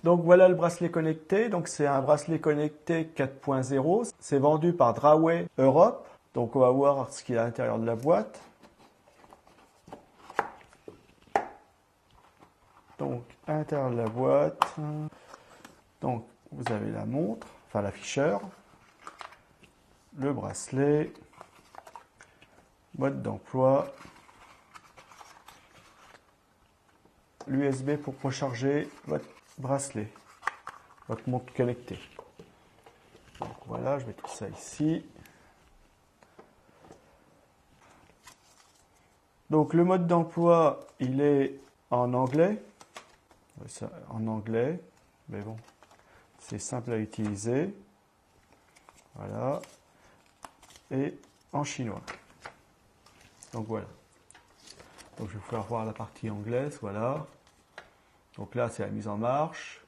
Donc voilà le bracelet connecté. Donc c'est un bracelet connecté 4.0. C'est vendu par Draway Europe. Donc on va voir ce qu'il y a à l'intérieur de la boîte. Donc à l'intérieur de la boîte, donc vous avez la montre, enfin l'afficheur, le bracelet, mode d'emploi, l'USB pour recharger votre bracelet, votre montre connectée. Donc voilà, je mets tout ça ici. Donc le mode d'emploi, il est en anglais. En anglais, mais bon, c'est simple à utiliser. Voilà. Et en chinois. Donc voilà. Donc je vais pouvoir voir la partie anglaise, voilà. Donc là, c'est la mise en marche,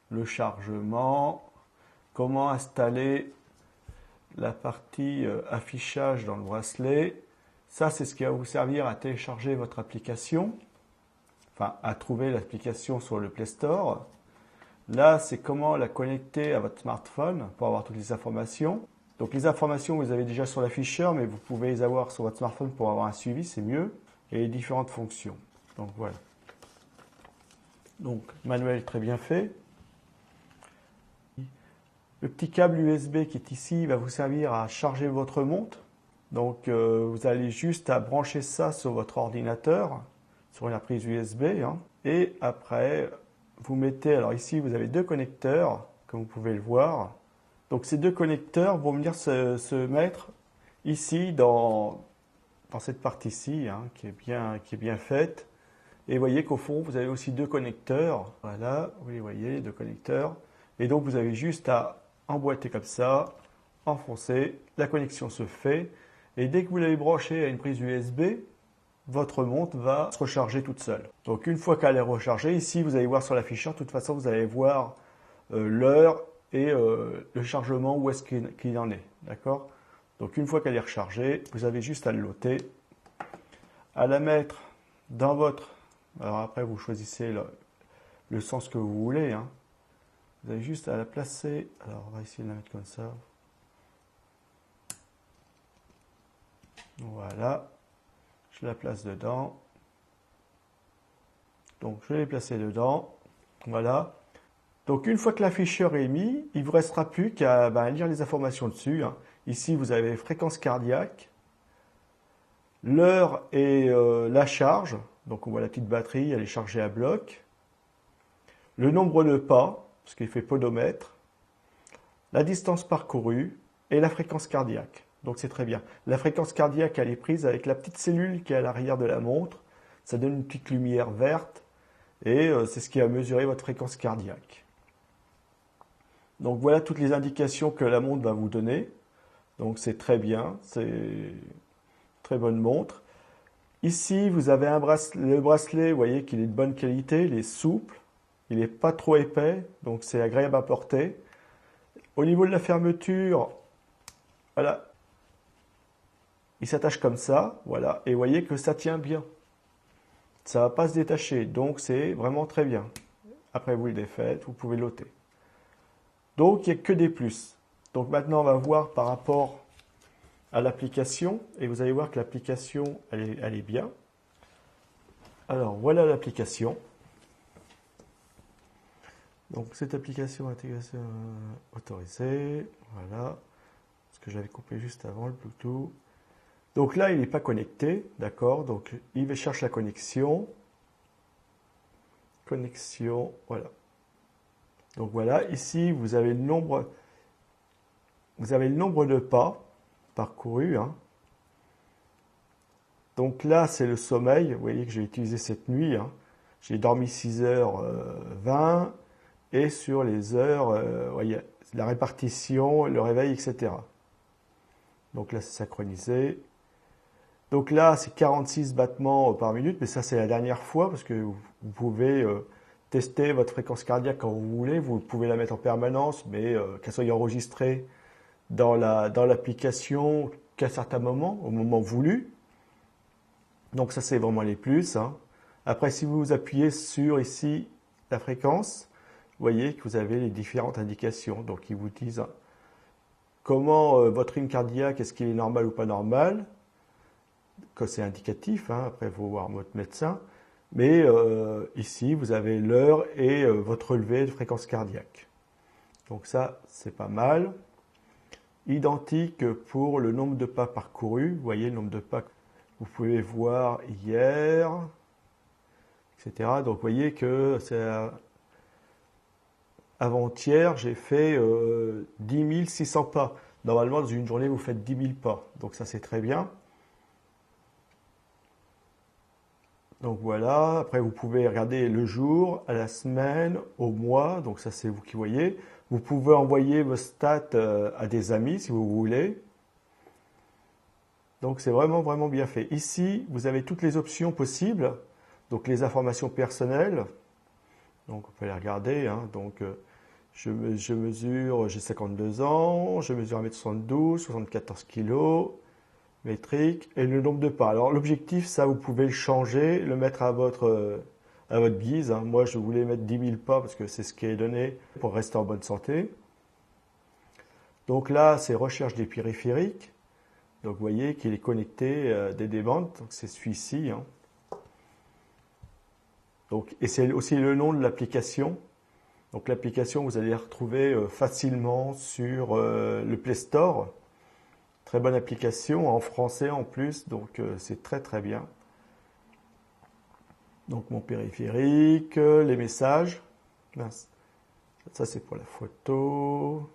le chargement, comment installer la partie affichage dans le bracelet. Ça, c'est ce qui va vous servir à télécharger votre application, enfin à trouver l'application sur le Play Store. Là, c'est comment la connecter à votre smartphone pour avoir toutes les informations. Donc les informations, vous avez déjà sur l'afficheur, mais vous pouvez les avoir sur votre smartphone pour avoir un suivi, c'est mieux. Et les différentes fonctions. Donc voilà. Donc manuel très bien fait. Le petit câble USB qui est ici va vous servir à charger votre montre. Donc vous allez juste à brancher ça sur votre ordinateur, sur la prise USB. Et après, vous mettez, alors ici vous avez deux connecteurs, comme vous pouvez le voir. Donc ces deux connecteurs vont venir se mettre ici dans cette partie-ci, qui est bien faite. Et vous voyez qu'au fond, vous avez aussi deux connecteurs. Voilà, vous les voyez, les deux connecteurs. Et donc, vous avez juste à emboîter comme ça, enfoncer, la connexion se fait. Et dès que vous l'avez branché à une prise USB, votre montre va se recharger toute seule. Donc, une fois qu'elle est rechargée, ici, vous allez voir sur l'afficheur, de toute façon, vous allez voir l'heure et le chargement, où est-ce qu'il en est. D'accord ? Donc, une fois qu'elle est rechargée, vous avez juste à le loter, à la mettre dans votre... Alors après, vous choisissez le sens que vous voulez. Vous avez juste à la placer. Alors, on va essayer de la mettre comme ça. Voilà. Je la place dedans. Donc, je l'ai placé dedans. Voilà. Donc, une fois que l'afficheur est mis, il ne vous restera plus qu'à lire les informations dessus. Ici, vous avez fréquence cardiaque, l'heure et la charge. Donc on voit la petite batterie, elle est chargée à bloc. Le nombre de pas, parce qu'il fait podomètre. La distance parcourue et la fréquence cardiaque. Donc c'est très bien. La fréquence cardiaque, elle est prise avec la petite cellule qui est à l'arrière de la montre. Ça donne une petite lumière verte et c'est ce qui va mesurer votre fréquence cardiaque. Donc voilà toutes les indications que la montre va vous donner. Donc c'est très bien, c'est une très bonne montre. Ici, vous avez le bracelet, vous voyez qu'il est de bonne qualité, il est souple, il n'est pas trop épais, donc c'est agréable à porter. Au niveau de la fermeture, voilà, il s'attache comme ça, voilà, et vous voyez que ça tient bien. Ça ne va pas se détacher, donc c'est vraiment très bien. Après, vous le défaites, vous pouvez l'ôter. Donc, il n'y a que des plus. Donc maintenant, on va voir par rapport à l'application, et vous allez voir que l'application, elle est bien. Alors, voilà l'application. Donc, cette application intégration autorisée, voilà, ce que j'avais coupé juste avant, le Bluetooth. Donc là, il n'est pas connecté, d'accord, donc il va chercher la connexion. Connexion, voilà. Donc voilà, ici, vous avez le nombre de pas parcourus. Donc là, c'est le sommeil. Vous voyez que j'ai utilisé cette nuit. J'ai dormi 6h20 et sur les heures, voyez, la répartition, le réveil, etc. Donc là, c'est synchronisé. Donc là, c'est 46 battements par minute, mais ça, c'est la dernière fois parce que vous pouvez tester votre fréquence cardiaque quand vous voulez. Vous pouvez la mettre en permanence, mais qu'elle soit enregistrée dans l'application qu'à certains moments, au moment voulu. Donc ça, c'est vraiment les plus. Après, si vous appuyez sur ici la fréquence, voyez que vous avez les différentes indications. Donc ils vous disent comment votre rythme cardiaque, est-ce qu'il est normal ou pas normal, que c'est indicatif, hein, après il faut voir votre médecin. Mais ici, vous avez l'heure et votre relevé de fréquence cardiaque. Donc ça, c'est pas mal. Identique pour le nombre de pas parcourus. Vous voyez le nombre de pas que vous pouvez voir hier, etc. Donc vous voyez que c'est avant-hier, j'ai fait 10 600 pas. Normalement, dans une journée, vous faites 10 000 pas. Donc ça, c'est très bien. Donc voilà, après vous pouvez regarder le jour, à la semaine, au mois, donc ça c'est vous qui voyez. Vous pouvez envoyer vos stats à des amis si vous voulez. Donc c'est vraiment bien fait. Ici, vous avez toutes les options possibles, donc les informations personnelles. Donc on peut les regarder, hein. Donc je mesure, j'ai 52 ans, je mesure 1m72, 74 kg. Métrique et le nombre de pas. Alors l'objectif, ça vous pouvez le changer, le mettre à votre guise, hein. Moi je voulais mettre 10 000 pas parce que c'est ce qui est donné pour rester en bonne santé. Donc là c'est recherche des périphériques. Donc vous voyez qu'il est connecté des bandes, donc c'est celui-ci, hein. Donc, et c'est aussi le nom de l'application. Donc l'application vous allez la retrouver facilement sur le Play Store. Très bonne application, en français en plus, donc c'est très bien. Donc mon périphérique, les messages. Ça c'est pour la photo.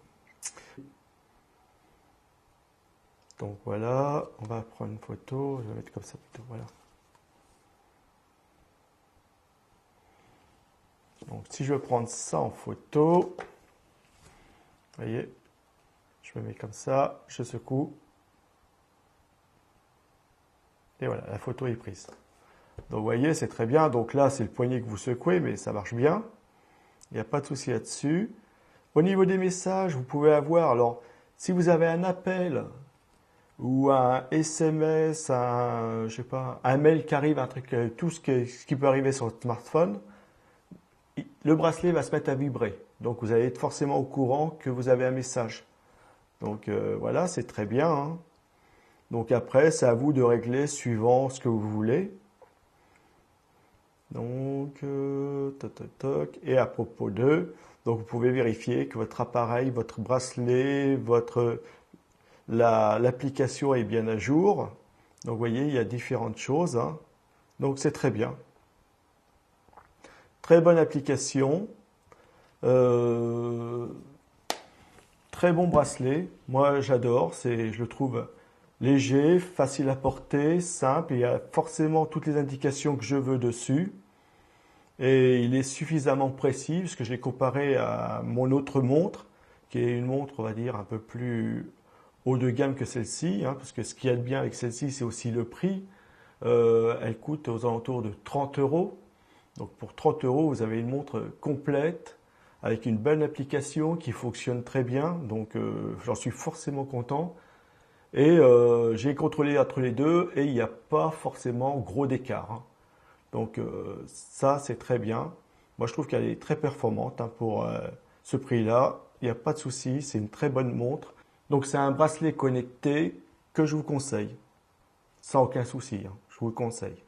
Donc voilà, on va prendre une photo, je vais mettre comme ça plutôt, voilà. Donc si je veux prendre ça en photo, vous voyez, je me mets comme ça, je secoue. Et voilà, la photo est prise. Donc vous voyez, c'est très bien. Donc là, c'est le poignet que vous secouez, mais ça marche bien. Il n'y a pas de souci là-dessus. Au niveau des messages, vous pouvez avoir, alors, si vous avez un appel ou un SMS, je sais pas, un mail qui arrive, un truc, tout ce qui peut arriver sur votre smartphone, le bracelet va se mettre à vibrer. Donc vous allez être forcément au courant que vous avez un message. Donc voilà, c'est très bien, hein. Donc après, c'est à vous de régler suivant ce que vous voulez. Donc, toc. Et à propos de, donc vous pouvez vérifier que votre appareil, votre bracelet, l'application est bien à jour. Donc vous voyez, il y a différentes choses, hein. Donc c'est très bien. Très bonne application. Très bon bracelet. Moi, j'adore. Je le trouve léger, facile à porter, simple. Il y a forcément toutes les indications que je veux dessus. Et il est suffisamment précis, parce que je l'ai comparé à mon autre montre, qui est une montre, on va dire, un peu plus haut de gamme que celle-ci, hein, parce que ce qu'il y a de bien avec celle-ci, c'est aussi le prix. Elle coûte aux alentours de 30 €. Donc pour 30 €, vous avez une montre complète, avec une belle application qui fonctionne très bien. Donc j'en suis forcément content. Et j'ai contrôlé entre les deux et il n'y a pas forcément gros d'écart, hein. Donc ça, c'est très bien. Moi, je trouve qu'elle est très performante, hein, pour ce prix-là. Il n'y a pas de souci, c'est une très bonne montre. Donc c'est un bracelet connecté que je vous conseille. Sans aucun souci, hein, je vous le conseille.